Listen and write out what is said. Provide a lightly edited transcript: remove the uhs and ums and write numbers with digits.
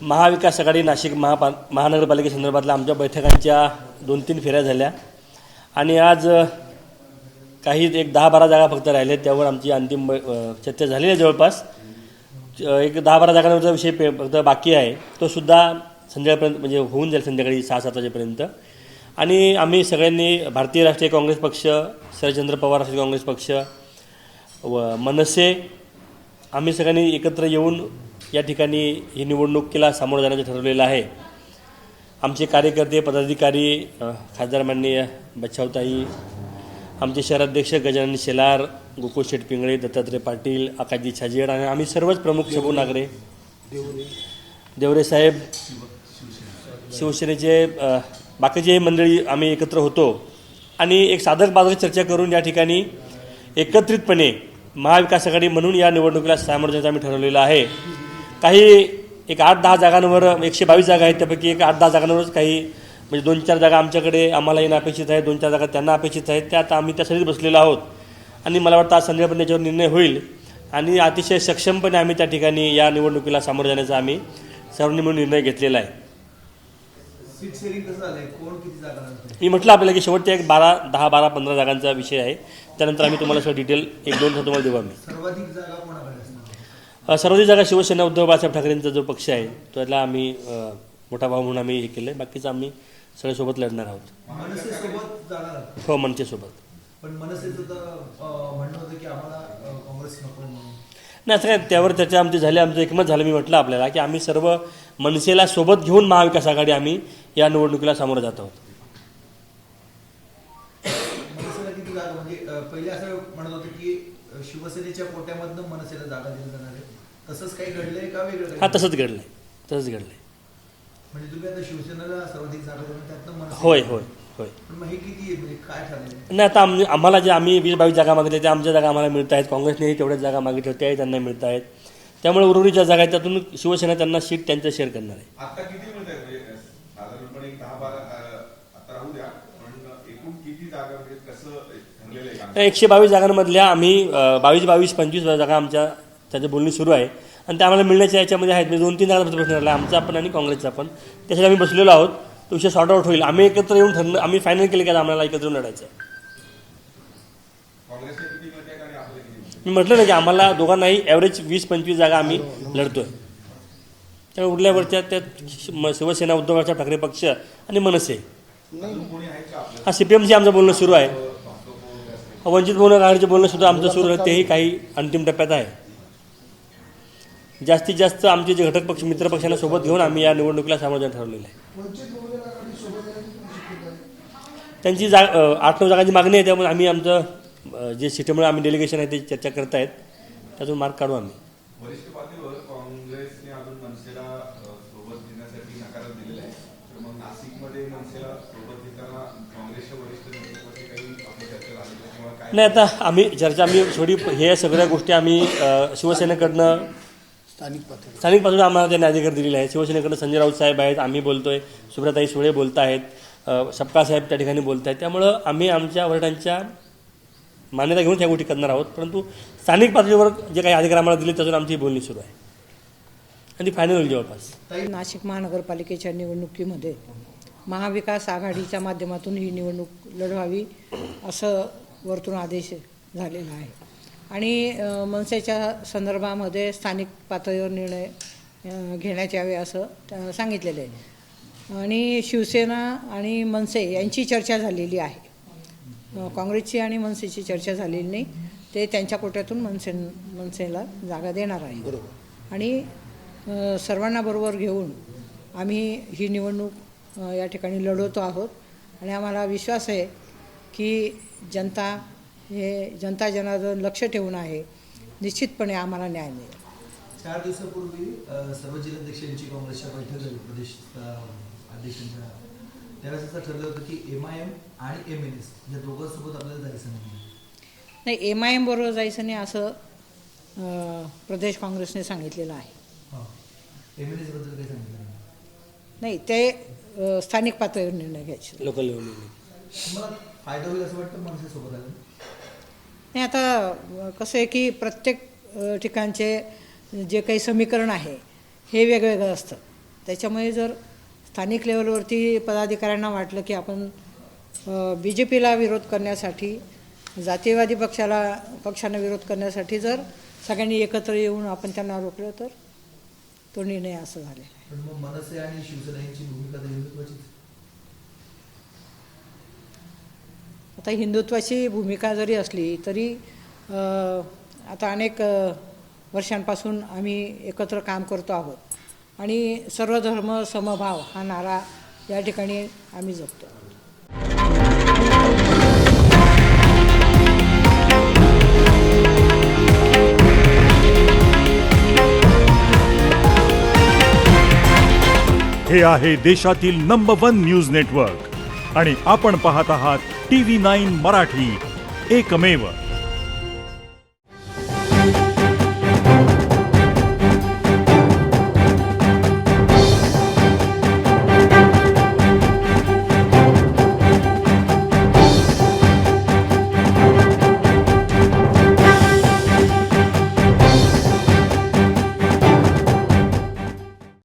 महाविकास आघाडी नाशिक महानगरपालिकेसंदर्भातल्या आमच्या बैठकांच्या 2-3 फेऱ्या झाल्या आणि आज काही एक 10-12 जागा फक्त राहिल्या, त्यावर आमची अंतिम चर्चा झालेली आहे. जवळपास एक 10-12 जागांवरचा विषय फक्त बाकी आहे, तो सुद्धा संध्याकाळपर्यंत म्हणजे होऊन जाईल, संध्याकाळी 6-7 वाजेपर्यंत. आणि आम्ही सगळ्यांनी भारतीय राष्ट्रीय काँग्रेस पक्ष, शरदचंद्र पवार राष्ट्रीय काँग्रेस पक्ष व मनसे आम्ही सगळ्यांनी एकत्र येऊन या ठिकाणी ही निवडणुकीला सामोरं जाण्याचं ठरवलेलं आहे. आमचे कार्यकर्ते, पदाधिकारी, खासदार माननीय बच्छावताई, आमचे शहराध्यक्ष गजानन शेलार, गोकुळ शेठ पिंगळे, दत्तात्रय पाटील, आकाशजी छाजेड आणि आम्ही सर्वच प्रमुख, शोभू नागरे, देवरे साहेब, शिवसेनेचे बाकीचे मंडळी आम्ही एकत्र होतो आणि एक साधक बाधक चर्चा करून या ठिकाणी एकत्रितपणे महाविकास आघाडी म्हणून या निवडणुकीला सामोरं जाण्याचं आम्ही ठरवलेलं आहे. काही एक 8-10 जागांवर, 122 जागा आहेत, त्यापैकी एक 8-10 जागांवरच काही म्हणजे 2-4 जागा आमच्याकडे आम्हाला येणं अपेक्षित आहे, 2-4 जागा त्यांना अपेक्षित आहेत. त्या आता आम्ही त्यासाठीच बसलेलो आहोत आणि मला वाटतं आज संध्याकाळपर्यंत याच्यावर निर्णय होईल आणि अतिशय सक्षमपणे आम्ही त्या ठिकाणी या निवडणुकीला सामोरं जाण्याचा आम्ही सर्वांनी मिळून निर्णय घेतलेला आहे. मी म्हटलं आपल्याला की शेवटच्या एक 10-12-15 जागांचा विषय आहे, त्यानंतर आम्ही तुम्हाला सगळं डिटेल 1-2 तुम्हाला देऊ. आम्ही सर्वाधिक जागा शिवसेना उद्धव बाळासाहेब ठाकरेंचा जो पक्ष आहे त्याला आम्ही मोठा भाव म्हणून आम्ही हे केलं आहे. बाकीचं आम्ही सगळे सोबत लढणार आहोत. हो, मनसेसोबत. नाही, असं काय, त्यावर चर्चा आमची झाली, आमचं एकमत झालं. मी म्हटलं आपल्याला की आम्ही सर्व मनसेला सोबत घेऊन महाविकास आघाडी आम्ही या निवडणुकीला सामोरं जात आहोत. पहिले असं म्हणत होते की शिवसेनेच्या कोट्यामधनं मनसेला जागा दिली जाणार आहे, तसंच काही घडलंय का वेगळं? हां, तसंच घडलंय. म्हणजे तुम्ही आता शिवसेनेला सर्वाधिक जागा देऊन त्यातनं मनसे? होय. पण मग हे किती म्हणजे काय ठरलं? नाही, आता आम्हाला जे आम्ही 20-22 जागा मागितल्या त्या आमच्या जागा आम्हाला मिळत आहेत. काँग्रेसनेही तेवढ्याच जागा मागितल्या त्याही त्यांना मिळत आहेत. त्यामुळे उर्वरित ज्या जागा आहेत त्यातून शिवसेना त्यांना सीट त्यांचं शेअर करणार आहे. आता किती मिळत आहेत? साधारणपणे 10-12 आता राहू द्या, पण एकूण किती जागा म्हणजे कसं ठरलेलं आहे? 122 जागांमधल्या आम्ही 22-25 जागा आमच्या त्याचं बोलणी सुरू आहे आणि त्या आम्हाला मिळण्याच्या याच्यामध्ये आहेत. म्हणजे 2-3 जागा प्रश्न राहिला, आमचा पण आणि काँग्रेसचा पण. त्यासाठी आम्ही बसलेलो आहोत. तो विषय सॉर्ट आउट होईल. आम्ही एकत्र येऊन ठरलं, आम्ही फायनल केले की आम्हाला एकत्र येऊन लढायचं आहे. मी म्हटलं ना की आम्हाला दोघांनाही ॲव्हरेज 20-25 जागा आम्ही लढतोय. त्यामुळे उरल्यावरच्या त्यात शिवसेना, उद्धव बाळासाहेब ठाकरे पक्ष आणि मनसे. हा, CPMC आमचं बोलणं सुरू आहे. वंचित बहुजन आघाडीचे बोलणं सुद्धा आमचं सुरू आहे, तेही काही अंतिम टप्प्यात आहे. जास्तीत जास्त आमचे जे घटक पक्ष, मित्र पक्षांना सोबत घेऊन आम्ही या निवडणुकीला सामोरं जाणं ठरवलेलं आहे. त्यांची 8-9 जागांची मागणी आहे, त्यामुळे आम्ही आमचं जे सिटीमुळे आम्ही डेलिगेशन आहे ते चर्चा करत आहेत, त्यातून मार्ग काढू आम्ही. वरिष्ठ पातळीवर काँग्रेसने अजून मनसेला सोबत घेण्यासाठी नकार दिलेला आहे, तर मग नाशिकमध्ये मनसेला सोबत घेताना काँग्रेसच्या वरिष्ठ नेतृत्वाची काही चर्चा झाली किंवा काय? नाही, आता आम्ही थोडी हे सगळ्या गोष्टी आम्ही शिवसेनेकडनं स्थानिक पातळीवर आम्हाला त्यांनी अधिकार दिलेले आहे. शिवसेनेकडनं संजय राऊत साहेब आहेत, आम्ही बोलतोय, सुब्रताई सुळे बोलत आहेत, सपकाळ साहेब त्या ठिकाणी बोलत आहेत. त्यामुळं आम्ही आमच्या वरिष्ठांच्या मान्यता घेऊन त्या गोष्टी करणार आहोत. परंतु स्थानिक पातळीवर जे काही अधिकार आम्हाला दिले त्याच्यावर आमची बोलणी सुरू आहे आणि ती फायनल होईल जवळपास. नाशिक महानगरपालिकेच्या निवडणुकीमध्ये महाविकास आघाडीच्या माध्यमातून ही निवडणूक लढवावी असं वरतून आदेश झालेला आहे आणि मनसेच्या संदर्भामध्ये स्थानिक पातळीवर निर्णय घेण्यात यावे असं सांगितलेलं आहे. आणि शिवसेना आणि मनसे यांची चर्चा झालेली आहे. काँग्रेसची आणि मनसेची चर्चा झालेली नाही. ते त्यांच्या कोट्यातून मनसेला जागा देणार आहे आणि सर्वांना बरोबर घेऊन आम्ही ही निवडणूक या ठिकाणी लढवतो आहोत आणि आम्हाला विश्वास आहे की जनता जनार्दन लक्ष ठेवून आहे. निश्चितपणे आम्हाला न्याय मिळेल. 4 दिवसापूर्वी सर्व जिल्हाध्यक्षांची काँग्रेसच्या बैठक झाली, प्रदेश अध्यक्षांच्या. त्यावेळेस असं ठरलं होतं की MIM आणि MNS या दोघांसोबत आपल्याला जायचं नाही. MIM बरोबर जायचं नाही असं प्रदेश काँग्रेसने सांगितलेलं आहे. MNS बद्दल काही सांगितलं नाही, ते स्थानिक पातळीवर निर्णय घ्यायचे, लोकल लेवलवर. तुम्हाला फायदा होईल असं वाटतं मनसेसोबत आलं? नाही, आता कसं आहे की प्रत्येक ठिकाणचे जे काही समीकरण आहे हे वेगवेगळं असतं. त्याच्यामुळे जर स्थानिक लेवलवरती पदाधिकाऱ्यांना वाटलं की आपण BJPला विरोध करण्यासाठी, जातीयवादी पक्षांना विरोध करण्यासाठी जर सगळ्यांनी एकत्र येऊन आपण त्यांना रोखलं तर तो निर्णय असं झालेला आहे. पण मग मनसे आणि शिवसेना यांची भूमिका तर हिंदुत्वाचीच. आता हिंदुत्वाची भूमिका जरी असली तरी आता अनेक वर्षांपासून आम्ही एकत्र काम करतो आहोत आणि सर्व धर्म समभाव हा नारा या ठिकाणी आम्ही जपतो. हे आहे देशातील नंबर 1 न्यूज नेटवर्क आणि आपण पाहत आहात TV9 मराठी, एकमेव.